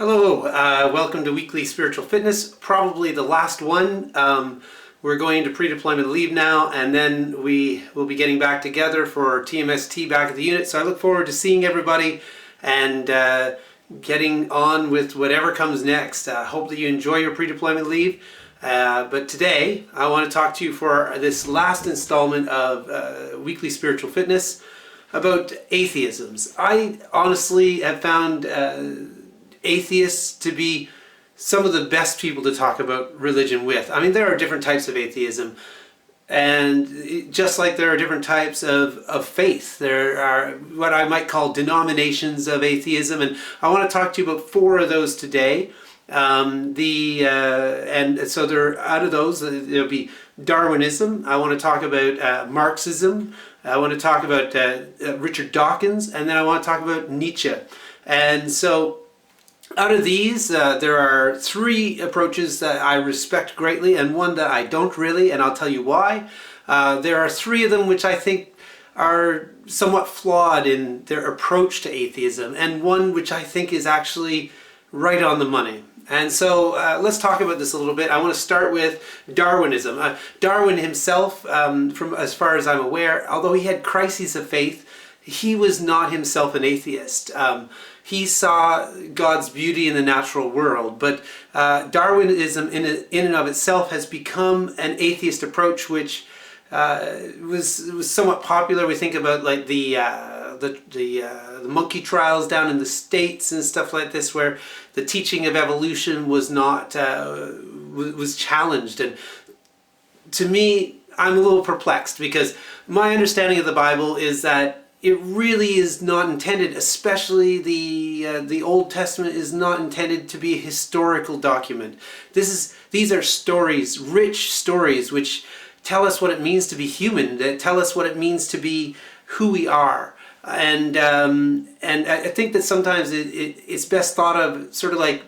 Hello, welcome to Weekly Spiritual Fitness, probably the last one. We're going into pre-deployment leave now, and then we will be getting back together for TMST back at the unit. So I look forward to seeing everybody and getting on with whatever comes next. Hope that you enjoy your pre-deployment leave. But today, I want to talk to you for this last installment of Weekly Spiritual Fitness about atheisms. I honestly have found atheists to be some of the best people to talk about religion with. I mean, there are different types of atheism, and just like there are different types of faith, there are what I might call denominations of atheism, and I want to talk to you about four of those today. And so there, out of those, there'll be Darwinism. I want to talk about Marxism. I want to talk about Richard Dawkins, and then I want to talk about Nietzsche. And so out of these, there are three approaches that I respect greatly and one that I don't really, and I'll tell you why. There are three of them which I think are somewhat flawed in their approach to atheism, and one which I think is actually right on the money. And so let's talk about this a little bit. I want to start with Darwinism. Darwin himself, from as far as I'm aware, although he had crises of faith, he was not himself an atheist. He saw God's beauty in the natural world, but Darwinism in and of itself has become an atheist approach, which was somewhat popular. We think about like the monkey trials down in the States and stuff like this, where the teaching of evolution was not was challenged. And to me, I'm a little perplexed, because my understanding of the Bible is that it really is not intended, especially the Old Testament is not intended to be a historical document. These are stories, rich stories, which tell us what it means to be human, that tell us what it means to be who we are. And I think that sometimes it's best thought of sort of like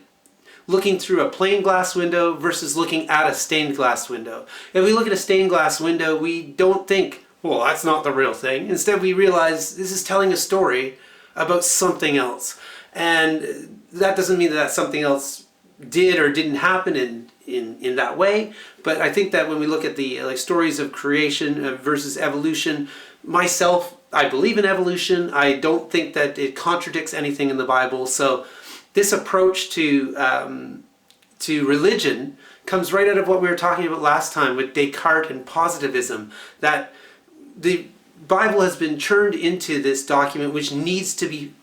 looking through a plain glass window versus looking at a stained glass window. If we look at a stained glass window, we don't think, well, that's not the real thing. Instead, we realize this is telling a story about something else. And that doesn't mean that something else did or didn't happen in that way. But I think that when we look at the stories of creation versus evolution, myself, I believe in evolution. I don't think that it contradicts anything in the Bible. So this approach to religion comes right out of what we were talking about last time with Descartes and positivism, that the Bible has been churned into this document which needs to be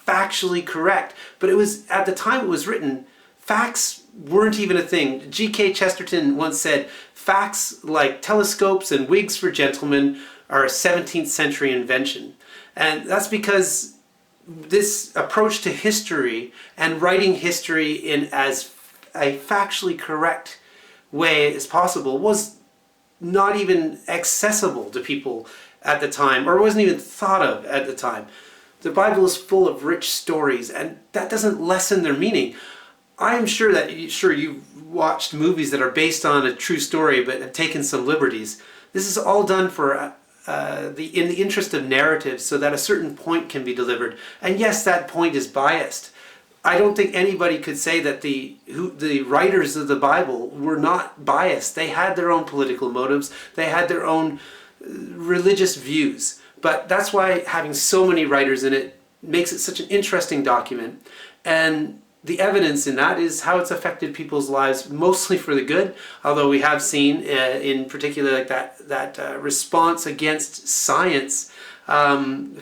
factually correct. But it was, at the time it was written, facts weren't even a thing. G.K. Chesterton once said, facts like telescopes and wigs for gentlemen are a 17th century invention. And that's because this approach to history and writing history in as a factually correct way as possible was not even accessible to people at the time, or wasn't even thought of at the time. The Bible is full of rich stories, and that doesn't lessen their meaning. I am sure that you've watched movies that are based on a true story but have taken some liberties. This is all done for in the interest of narrative, so that a certain point can be delivered. And yes, that point is biased. I don't think anybody could say that the writers of the Bible were not biased. They had their own political motives. They had their own religious views. But that's why having so many writers in it makes it such an interesting document. And the evidence in that is how it's affected people's lives, mostly for the good, although we have seen in particular like that response against science, from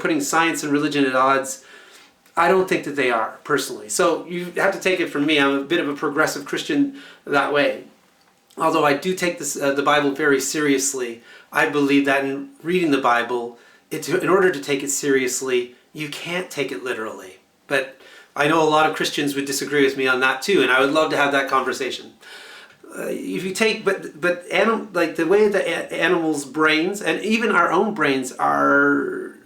putting science and religion at odds. I don't think that they are, personally. So you have to take it from me. I'm a bit of a progressive Christian that way. Although I do take the Bible very seriously, I believe that in reading the Bible, in order to take it seriously, you can't take it literally. But I know a lot of Christians would disagree with me on that too, and I would love to have that conversation. If you take, like the way that animals' brains, and even our own brains, have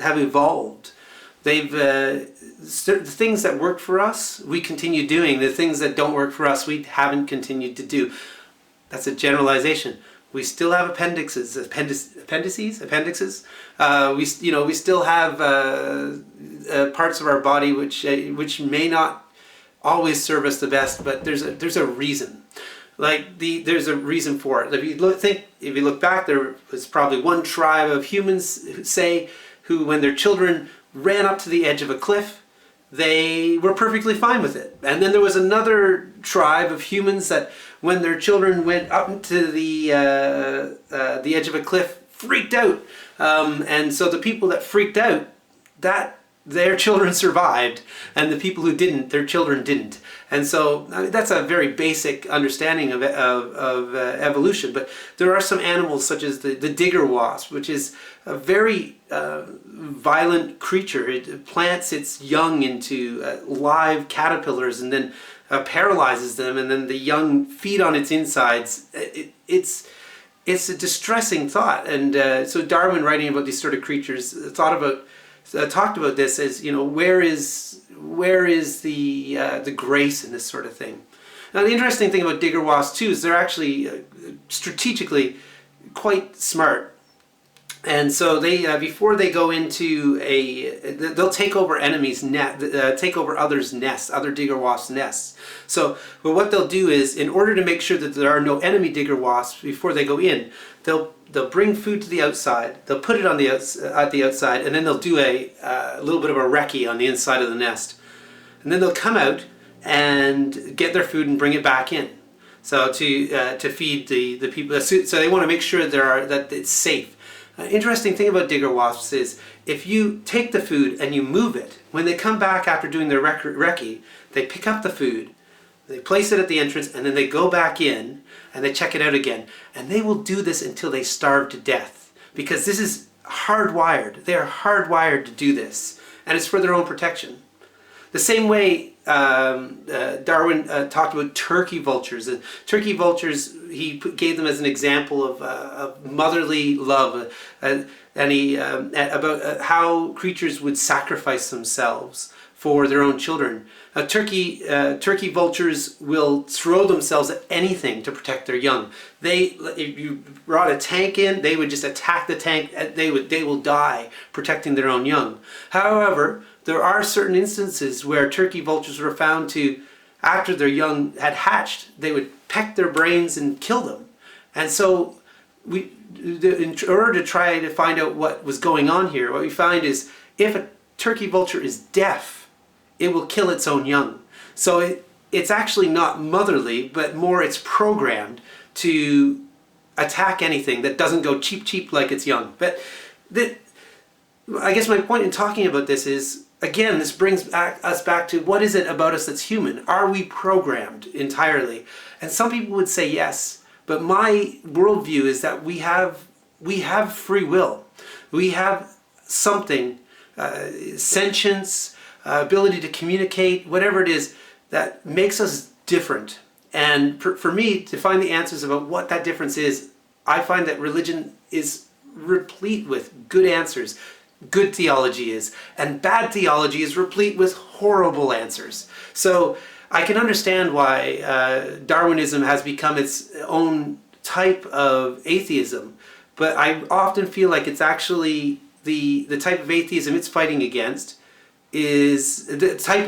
evolved. The things that work for us, we continue doing. The things that don't work for us, we haven't continued to do. That's a generalization. We still have appendices. We still have parts of our body which may not always serve us the best, but there's a reason. There's a reason for it. If you look back, there was probably one tribe of humans, who when their children ran up to the edge of a cliff, they were perfectly fine with it. And then there was another tribe of humans that when their children went up to the edge of a cliff, freaked out. And so the people that freaked out, that their children survived, and the people who didn't, their children didn't. And so that's a very basic understanding of evolution. But there are some animals such as the digger wasp, which is a very violent creature. It plants its young into live caterpillars and then paralyzes them, and then the young feed on its insides. It's a distressing thought. And so Darwin, writing about these sort of creatures, talked about this as, where is the grace in this sort of thing. Now, the interesting thing about digger wasps too is they're actually strategically quite smart. And so they, before they go into they'll take over take over others' nests, other digger wasps' nests. So, what they'll do is, in order to make sure that there are no enemy digger wasps before they go in, they'll bring food to the outside. They'll put it at the outside, and then they'll do a little bit of a recce on the inside of the nest, and then they'll come out and get their food and bring it back in. So to feed the people. So they want to make sure that it's safe. Interesting thing about digger wasps is if you take the food and you move it, when they come back after doing their recce, they pick up the food, they place it at the entrance, and then they go back in and they check it out again. And they will do this until they starve to death, because this is hardwired. They are hardwired to do this, and it's for their own protection. The same way Darwin talked about turkey vultures. Turkey vultures, he gave them as an example of motherly love, and he about how creatures would sacrifice themselves for their own children. Turkey vultures will throw themselves at anything to protect their young. If you brought a tank in, they would just attack the tank. They will die protecting their own young. However, there are certain instances where turkey vultures were found to, after their young had hatched, they would peck their brains and kill them. And so in order to try to find out what was going on here, what we find is if a turkey vulture is deaf, it will kill its own young. So it's actually not motherly, but more it's programmed to attack anything that doesn't go cheep like its young. But I guess my point in talking about this is, again, this brings us back to what is it about us that's human? Are we programmed entirely? And some people would say yes, but my worldview is that we have free will. We have something, sentience, ability to communicate, whatever it is, that makes us different. And for me, to find the answers about what that difference is, I find that religion is replete with good answers. Good theology is, and bad theology is replete with horrible answers. So I can understand why Darwinism has become its own type of atheism, but I often feel like it's actually the type of atheism it's fighting against is the type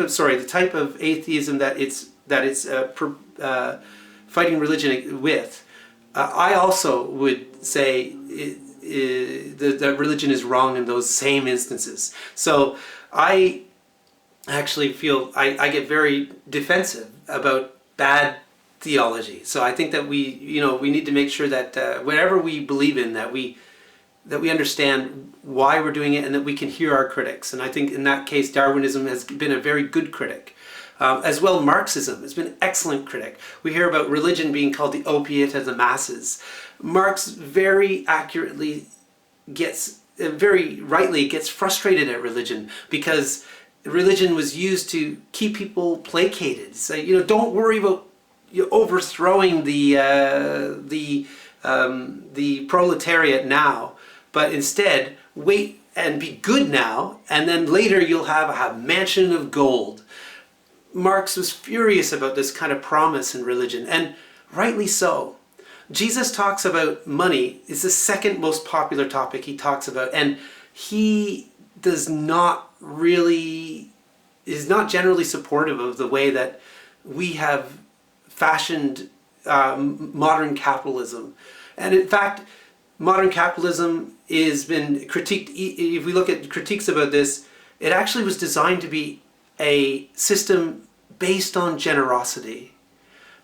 of atheism that it's fighting religion with. I also would say that religion is wrong in those same instances. So I actually feel I get very defensive about bad theology. So I think that we need to make sure that whatever we believe in, that we understand why we're doing it, and that we can hear our critics. And I think in that case, Darwinism has been a very good critic. As well, Marxism has been an excellent critic. We hear about religion being called the opiate of the masses. Marx very accurately very rightly gets frustrated at religion, because religion was used to keep people placated. So, don't worry about overthrowing the proletariat now, but instead wait and be good now, and then later you'll have a mansion of gold. Marx was furious about this kind of promise in religion, and rightly so. Jesus talks about money. It's the second most popular topic he talks about, and he does not really, is not generally supportive of the way that we have fashioned modern capitalism. And in fact, modern capitalism has been critiqued. If we look at critiques about this, it actually was designed to be a system based on generosity.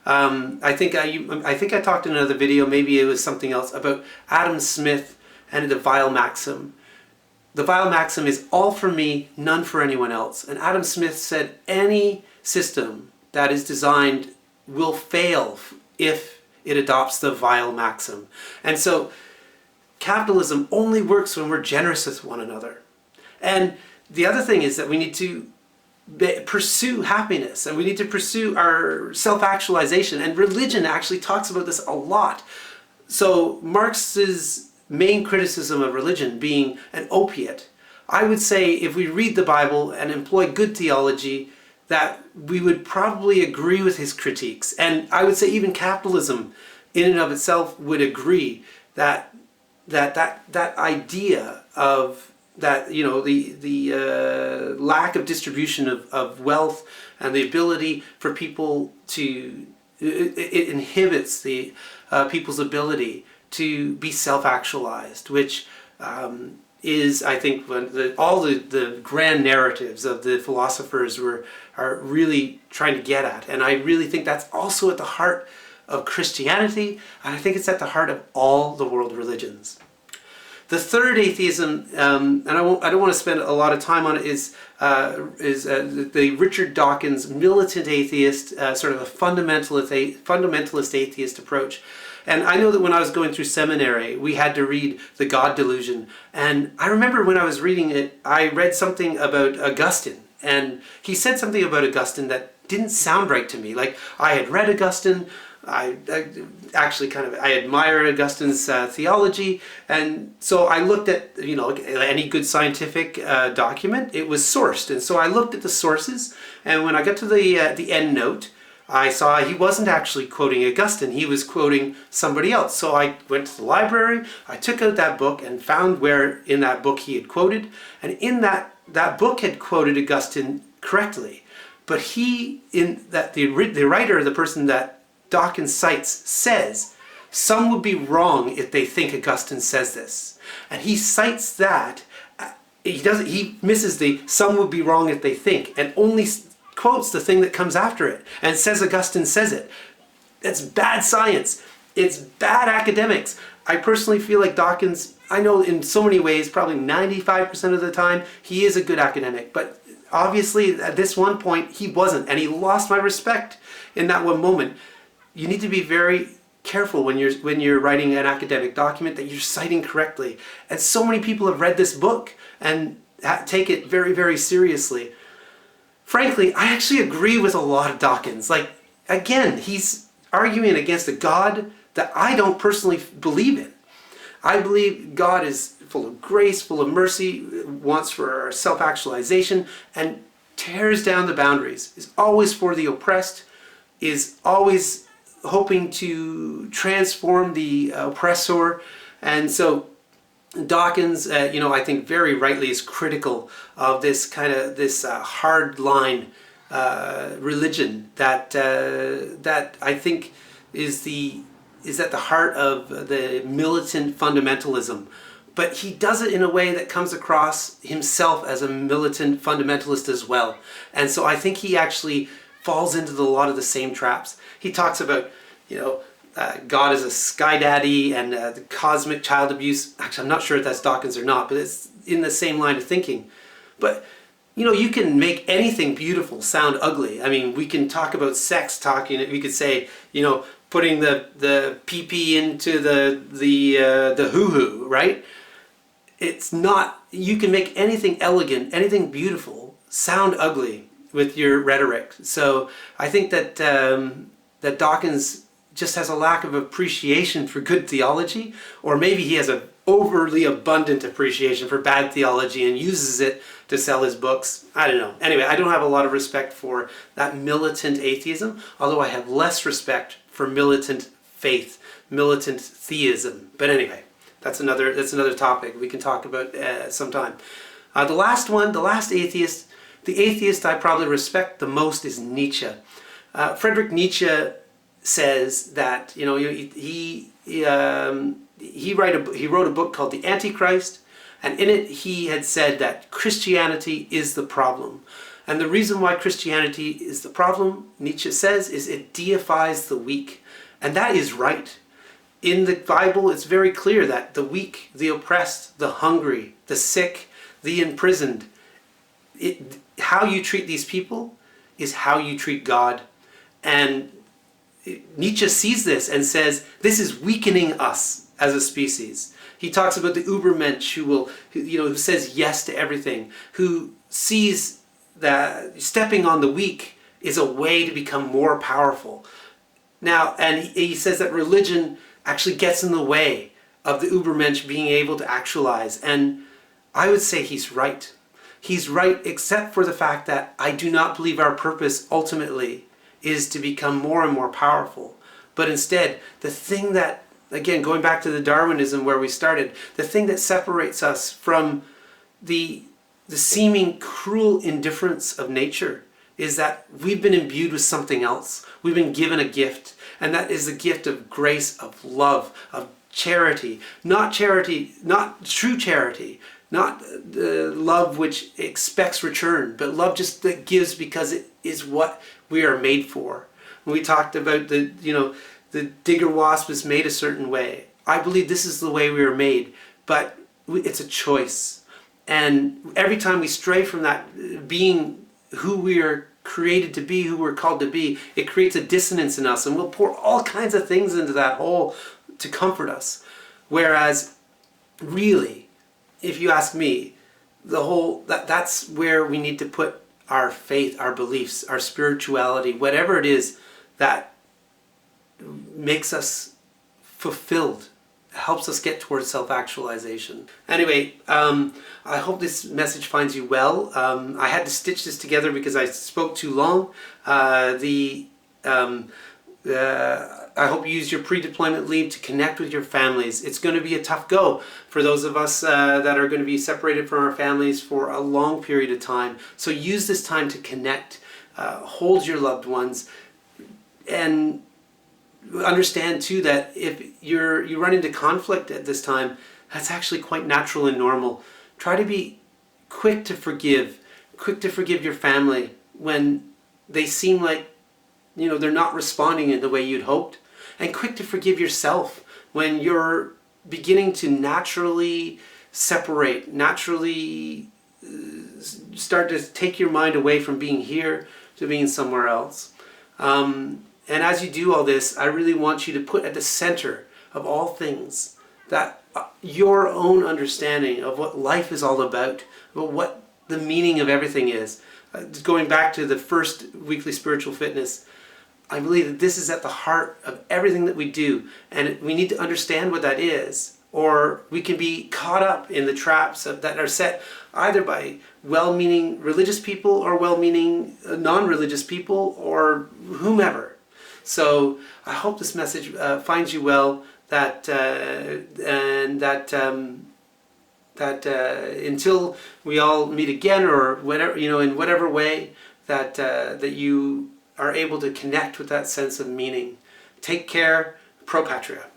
I think I talked in another video, maybe it was something else, about Adam Smith and the vile maxim. The vile maxim is all for me, none for anyone else. And Adam Smith said any system that is designed will fail if it adopts the vile maxim. And so capitalism only works when we're generous with one another. And the other thing is that we need to pursue happiness, and we need to pursue our self-actualization, and religion actually talks about this a lot. So Marx's main criticism of religion being an opiate, I would say if we read the Bible and employ good theology, that we would probably agree with his critiques. And I would say even capitalism in and of itself would agree that that idea of that, you know, the lack of distribution of wealth and the ability for people to, it inhibits the people's ability to be self-actualized, which is, I think, when all the grand narratives of the philosophers are really trying to get at. And I really think that's also at the heart of Christianity, and I think it's at the heart of all the world religions. The third atheism, and I don't want to spend a lot of time on it, is the Richard Dawkins militant atheist, sort of a fundamentalist atheist approach. And I know that when I was going through seminary, we had to read The God Delusion. And I remember when I was reading it, I read something about Augustine. And he said something about Augustine that didn't sound right to me. Like, I had read Augustine, I admire Augustine's theology, and so I looked at, you know, any good scientific document, it was sourced, and so I looked at the sources, and when I got to the end note, I saw he wasn't actually quoting Augustine, he was quoting somebody else. So I went to the library, I took out that book and found where in that book he had quoted, and in that book had quoted Augustine correctly, but the writer, the person that Dawkins cites, says some would be wrong if they think Augustine says this, and he cites that. He misses the some would be wrong if they think, and only quotes the thing that comes after it and says Augustine says it. That's bad science. It's bad academics. I personally feel like Dawkins, I know in so many ways, probably 95% of the time, he is a good academic, but obviously at this one point he wasn't, and he lost my respect in that one moment. You need to be very careful when you're writing an academic document that you're citing correctly. And so many people have read this book and take it very, very seriously. Frankly, I actually agree with a lot of Dawkins. Like, again, he's arguing against a God that I don't personally believe in. I believe God is full of grace, full of mercy, wants for our self-actualization, and tears down the boundaries, is always for the oppressed, is always hoping to transform the oppressor. And so Dawkins, I think very rightly is critical of this hard line religion that I think is at the heart of the militant fundamentalism. But he does it in a way that comes across himself as a militant fundamentalist as well. And so I think he actually falls into a lot of the same traps. He talks about, God as a sky daddy and the cosmic child abuse. Actually, I'm not sure if that's Dawkins or not, but it's in the same line of thinking. But, you can make anything beautiful sound ugly. I mean, we can talk about sex, we could say, putting the pee-pee into the hoo-hoo, right? It's not, you can make anything elegant, anything beautiful sound ugly with your rhetoric. So I think that that Dawkins just has a lack of appreciation for good theology, or maybe he has an overly abundant appreciation for bad theology and uses it to sell his books. I don't know. Anyway, I don't have a lot of respect for that militant atheism, although I have less respect for militant faith militant theism. But anyway, that's another topic we can talk about sometime. The last atheist, the atheist I probably respect the most is Nietzsche. Friedrich Nietzsche says that, you know, he wrote a book called The Antichrist, and in it he had said that Christianity is the problem. And the reason why Christianity is the problem, Nietzsche says, is it deifies the weak. And that is right. In the Bible, it's very clear that the weak, the oppressed, the hungry, the sick, the imprisoned, how you treat these people is how you treat God. And Nietzsche sees this and says, this is weakening us as a species. He talks about the Übermensch who says yes to everything, who sees that stepping on the weak is a way to become more powerful. Now, and he says that religion actually gets in the way of the Übermensch being able to actualize. And I would say he's right. He's right, except for the fact that I do not believe our purpose ultimately is to become more and more powerful. But instead, the thing that, again, going back to the Darwinism where we started, the thing that separates us from the seeming cruel indifference of nature is that we've been imbued with something else. We've been given a gift, and that is the gift of grace, of love, of charity. Not true charity, not love which expects return, but love just that gives because it is what we are made for. When we talked about the digger wasp is made a certain way, I believe this is the way we are made, but it's a choice. And every time we stray from that being who we are created to be, who we're called to be, it creates a dissonance in us, and we'll pour all kinds of things into that hole to comfort us. Whereas, really, if you ask me, that's where we need to put our faith, our beliefs, our spirituality, whatever it is that makes us fulfilled, helps us get towards self-actualization. Anyway, I hope this message finds you well. I had to stitch this together because I spoke too long. I hope you use your pre-deployment leave to connect with your families. It's going to be a tough go for those of us that are going to be separated from our families for a long period of time. So use this time to connect, hold your loved ones, and understand too that if you run into conflict at this time, that's actually quite natural and normal. Try to be quick to forgive your family when they seem like they're not responding in the way you'd hoped, and quick to forgive yourself when you're beginning to naturally separate, naturally start to take your mind away from being here to being somewhere else. And as you do all this, I really want you to put at the center of all things that your own understanding of what life is all about what the meaning of everything is. Going back to the first weekly spiritual fitness, I believe that this is at the heart of everything that we do, and we need to understand what that is, or we can be caught up in the traps that are set either by well-meaning religious people or well-meaning non-religious people or whomever. So I hope this message finds you well, that until we all meet again, or whatever, in whatever way that you are able to connect with that sense of meaning. Take care. Pro Patria.